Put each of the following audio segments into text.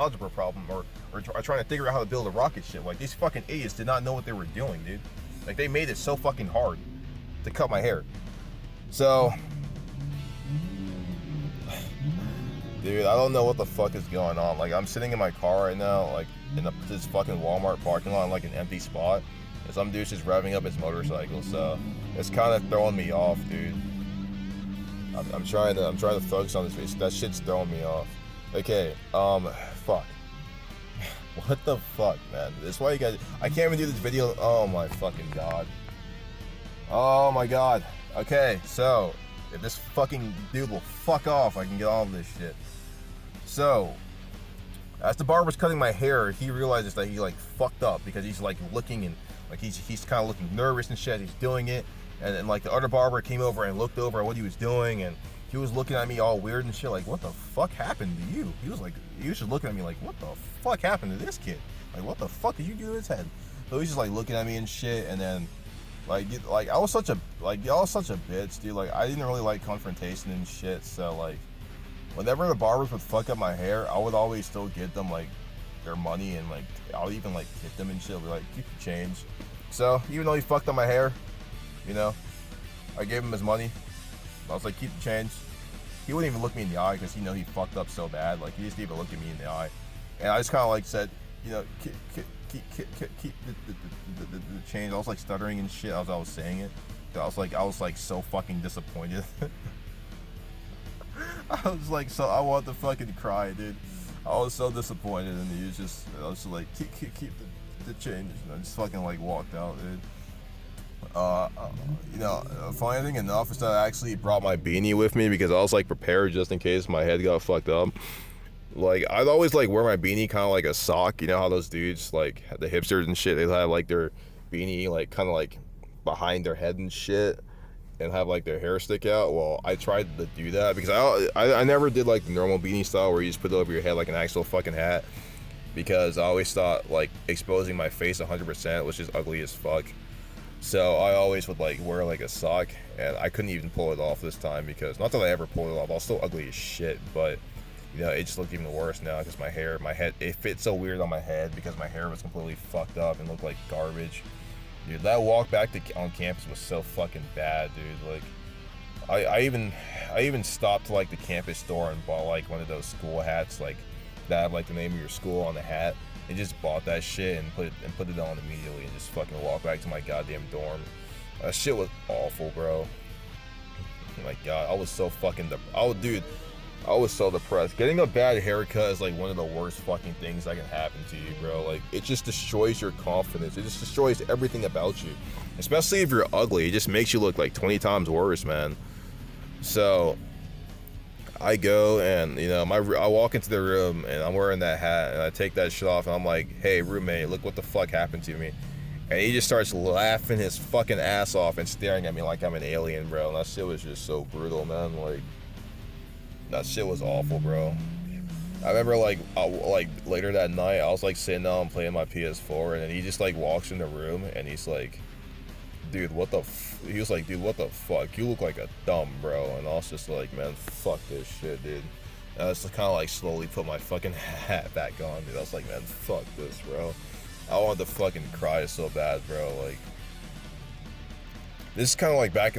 algebra problem or trying to figure out how to build a rocket ship. Like, these fucking idiots did not know what they were doing, dude. Like, they made it so fucking hard to cut my hair. So, dude, I don't know what the fuck is going on. Like, I'm sitting in my car right now, like, in this fucking Walmart parking lot in, like, an empty spot. And some dude's just revving up his motorcycle, so it's kind of throwing me off, dude. I'm trying to focus on this. That shit's throwing me off. Okay, fuck. What the fuck, man? This is why you guys... I can't even do this video. Oh my fucking god. Oh my god. Okay, so if this fucking dude will fuck off, I can get all of this shit. So, as the barber's cutting my hair, he realizes that he like fucked up because he's like looking and like he's kind of looking nervous and shit. He's doing it, and like the other barber came over and looked over at what he was doing, and he was looking at me all weird and shit. Like, what the fuck happened to you? He was just looking at me like, what the fuck happened to this kid? Like, what the fuck did you do to his head? So he's just like looking at me and shit, and then like I was such a y'all was such a bitch, dude. Like, I didn't really like confrontation and shit. So like, whenever the barbers would fuck up my hair, I would always still get them like their money, and like I would even like tip them and shit. Be like, keep the change. So even though he fucked up my hair, you know, I gave him his money. I was like, keep the change. He wouldn't even look me in the eye because he know he fucked up so bad. Like, he just didn't even look at me in the eye. And I just kind of like said, you know, keep the change. I was like stuttering and shit as I was saying it. I was like so fucking disappointed. I was like, so I want to fucking cry, dude. I was so disappointed, and I was just like, keep the change. And I just fucking like walked out, dude. You know, funny thing enough is that I actually brought my beanie with me because I was like prepared just in case my head got fucked up. Like, I'd always like wear my beanie kind of like a sock. You know how those dudes, like the hipsters and shit, they have like their beanie like kind of like behind their head and shit, and have like their hair stick out. Well, I tried to do that because I never did like the normal beanie style where you just put it over your head like an actual fucking hat, because I always thought like exposing my face 100% was just ugly as fuck. So I always would like wear like a sock, and I couldn't even pull it off this time because, not that I ever pulled it off, I was still ugly as shit, but you know, it just looked even worse now because my head, it fit so weird on my head because my hair was completely fucked up and looked like garbage. Dude, that walk back on campus was so fucking bad, dude. Like, I even stopped to like the campus store and bought like one of those school hats, like that have like the name of your school on the hat, and just bought that shit and put it on immediately and just fucking walked back to my goddamn dorm. That shit was awful, bro. Oh my god, I was so fucking I was so depressed. Getting a bad haircut is like one of the worst fucking things that can happen to you, bro. Like, it just destroys your confidence. It just destroys everything about you. Especially if you're ugly. It just makes you look like 20 times worse, man. So, I go and, you know, I walk into the room and I'm wearing that hat and I take that shit off and I'm like, hey, roommate, look what the fuck happened to me. And he just starts laughing his fucking ass off and staring at me like I'm an alien, bro. And that shit was just so brutal, man. Like, that shit was awful, bro. I remember like later that night, I was like sitting down playing my PS4, and then he just like walks in the room and he's like, dude, he was like, dude, what the fuck? You look like a dumb, bro. And I was just like, man, fuck this shit, dude. And I just kind of like slowly put my fucking hat back on, dude. I was like, man, fuck this, bro. I wanted to fucking cry so bad, bro. Like, this is kind of like back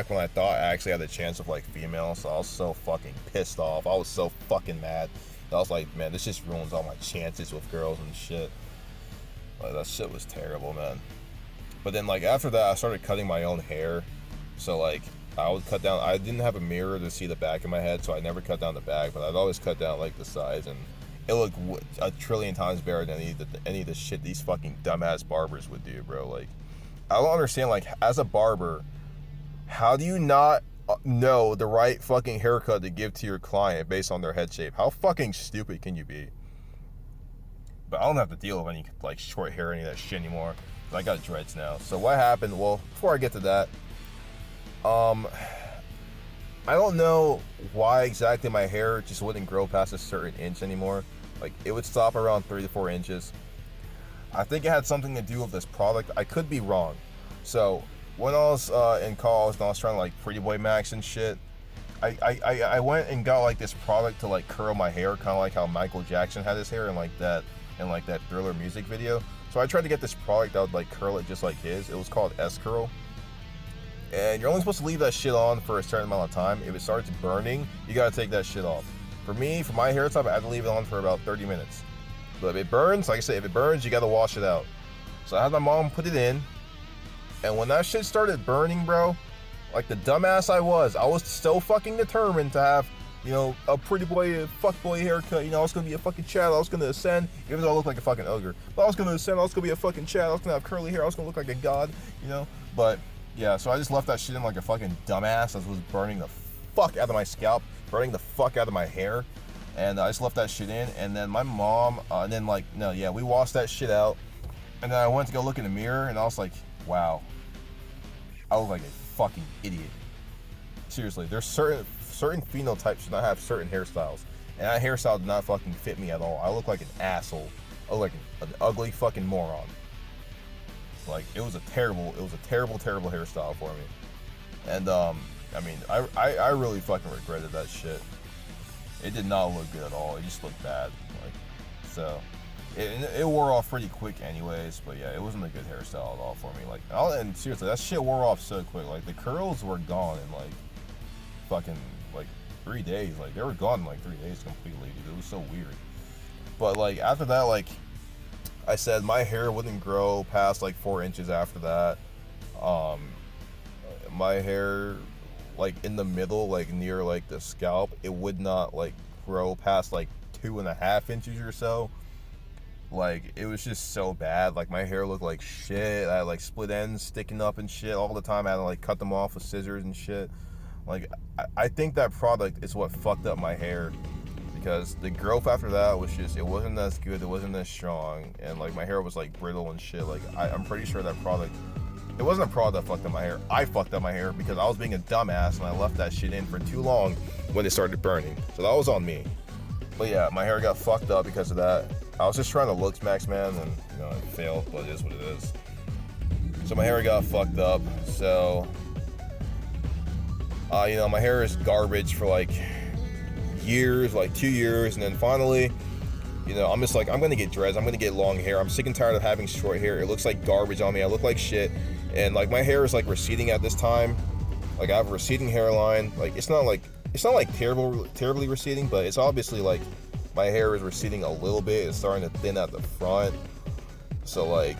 when I thought I actually had the chance of like females, so I was so fucking pissed off. I was so fucking mad. I was like, man, this just ruins all my chances with girls and shit. Like, that shit was terrible, man. But then like after that, I started cutting my own hair. So like I would cut down. I didn't have a mirror to see the back of my head, so I never cut down the back. But I'd always cut down like the sides, and it looked a trillion times better than any of the shit these fucking dumbass barbers would do, bro. Like, I don't understand, like, as a barber, how do you not know the right fucking haircut to give to your client based on their head shape? How fucking stupid can you be? But I don't have to deal with any, like, short hair or any of that shit anymore. I got dreads now. So what happened? Well, before I get to that, I don't know why exactly my hair just wouldn't grow past a certain inch anymore. Like, it would stop around 3 to 4 inches. I think it had something to do with this product. I could be wrong. So when I was in college and I was trying to like Pretty Boy Max and shit, I went and got like this product to like curl my hair, kind of like how Michael Jackson had his hair in like that Thriller music video. So I tried to get this product that would like curl it just like his. It was called S-Curl. And you're only supposed to leave that shit on for a certain amount of time. If it starts burning, you gotta take that shit off. For me, for my hair type, I had to leave it on for about 30 minutes. But if it burns, like I said, if it burns, you gotta wash it out. So I had my mom put it in, and when that shit started burning, bro, like the dumbass I was so fucking determined to have, you know, a pretty boy, fuckboy haircut. You know, I was gonna be a fucking Chad. I was gonna ascend, even though I look like a fucking ogre. But I was gonna ascend. I was gonna be a fucking Chad. I was gonna have curly hair. I was gonna look like a god, you know. But yeah, so I just left that shit in like a fucking dumbass. That was burning the fuck out of my scalp, burning the fuck out of my hair, and I just left that shit in. And then my mom, and then like, no, yeah, we washed that shit out. And then I went to go look in the mirror, and I was like, wow, I look like a fucking idiot. Seriously, there's certain phenotypes should not have certain hairstyles, and that hairstyle did not fucking fit me at all. I look like an asshole. I look like an ugly fucking moron. Like it was a terrible hairstyle for me. And I mean, I really fucking regretted that shit. It did not look good at all. It just looked bad. Like, so it wore off pretty quick anyways. But yeah, it wasn't a good hairstyle at all for me. Like, and seriously, that shit wore off so quick. Like the curls were gone in like fucking like 3 days. Like they were gone in like 3 days completely, dude. It was so weird. But like after that, like I said, my hair wouldn't grow past like 4 inches after that. My hair, like in the middle, like near like the scalp, it would not like grow past like 2.5 inches or so. Like it was just so bad. Like my hair looked like shit. I had like split ends sticking up and shit all the time. I had to like cut them off with scissors and shit. Like I think that product is what fucked up my hair, because the growth after that was just, it wasn't as good, it wasn't as strong, and like my hair was like brittle and shit. Like I'm pretty sure that product, it wasn't a product that fucked up my hair. I fucked up my hair because I was being a dumbass and I left that shit in for too long when it started burning. So that was on me. But yeah, my hair got fucked up because of that. I was just trying to look Max Man, and you know, it failed, but it is what it is. So my hair got fucked up. So you know, my hair is garbage for like years, like 2 years, and then finally, you know, I'm just like, I'm gonna get dreads, I'm gonna get long hair. I'm sick and tired of having short hair. It looks like garbage on me. I look like shit, and like my hair is like receding at this time. Like I have a receding hairline. Like it's not like terribly receding, but it's obviously like my hair is receding a little bit. It's starting to thin at the front. So like,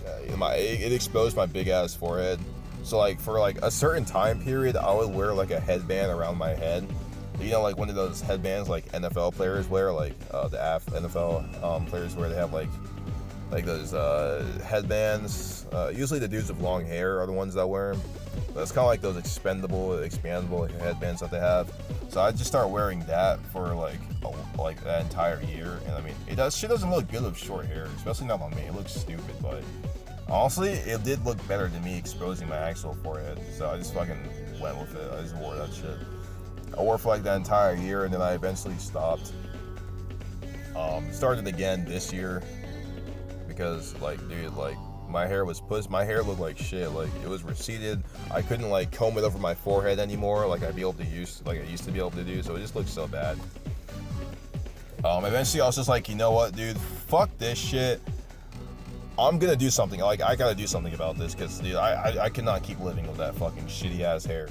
it exposed my big ass forehead. So like for like a certain time period, I would wear like a headband around my head. You know, like one of those headbands like NFL players wear, like the NFL players wear. They have like those headbands. Usually the dudes with long hair are the ones that wear them. But it's kind of like those expandable headbands that they have. So I just start wearing that for like that entire year. And I mean, shit doesn't look good with short hair, especially not on me. It looks stupid, but honestly, it did look better than me exposing my actual forehead. So I just fucking went with it. I just wore that shit. I wore it for like that entire year, and then I eventually stopped. Started again this year because, like, dude, like my hair looked like shit. Like it was receded. I couldn't like comb it over my forehead anymore, like I used to be able to do. So it just looked so bad. Eventually, I was just like, you know what, dude, fuck this shit. I'm gonna do something. Like I gotta do something about this, because dude, I cannot keep living with that fucking shitty ass hair.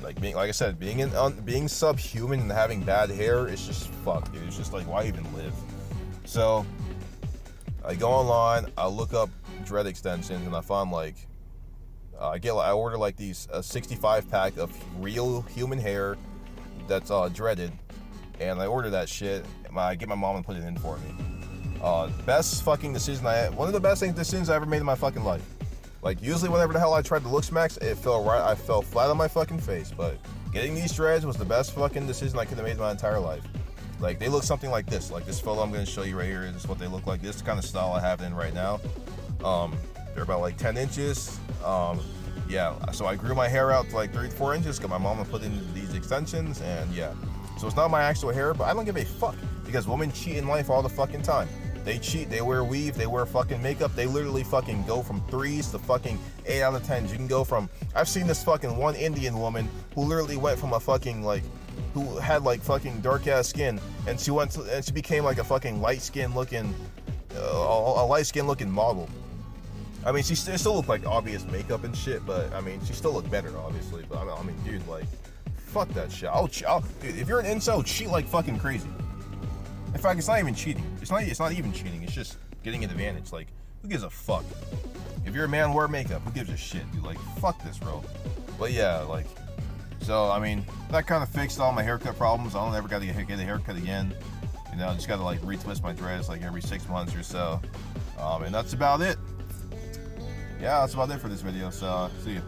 Like I said, being subhuman and having bad hair, it's just fuck, dude. It's just like, why even live? So I go online, I look up dread extensions, and I find like I order like these 65 pack of real human hair that's dreaded, and I order that shit. I get my mom to put it in for me. Best fucking decision one of the best decisions I ever made in my fucking life. Like usually whenever the hell I tried to look smacks, I fell flat on my fucking face. But getting these dreads was the best fucking decision I could have made in my entire life. Like they look something like this. Like this photo I'm gonna show you right here. This is what they look like. This is the kind of style I have in right now. They're about like 10 inches. Yeah, so I grew my hair out to like 3 to 4 inches. Got my mom to put in these extensions, and yeah. So it's not my actual hair, but I don't give a fuck, because women cheat in life all the fucking time. They cheat, they wear weave, they wear fucking makeup, they literally fucking go from 3s to fucking 8 out of 10s. You can go from, I've seen this fucking one Indian woman who literally went from a fucking like, who had like fucking dark ass skin, and she went to, and she became like a fucking light skin looking, a light skin looking model. I mean, she still looked like obvious makeup and shit, but I mean, she still looked better, obviously. But I mean, dude, like, fuck that shit. Dude, if you're an incel, cheat like fucking crazy. In fact, it's not even cheating. It's not even cheating. It's just getting an advantage. Like, who gives a fuck? If you're a man, wear makeup. Who gives a shit, dude? Like, fuck this, bro. But yeah, like, so I mean, that kind of fixed all my haircut problems. I don't ever gotta get a haircut again. You know, I just gotta like retwist my dreads like every 6 months or so. And that's about it. Yeah, that's about it for this video. So, see you.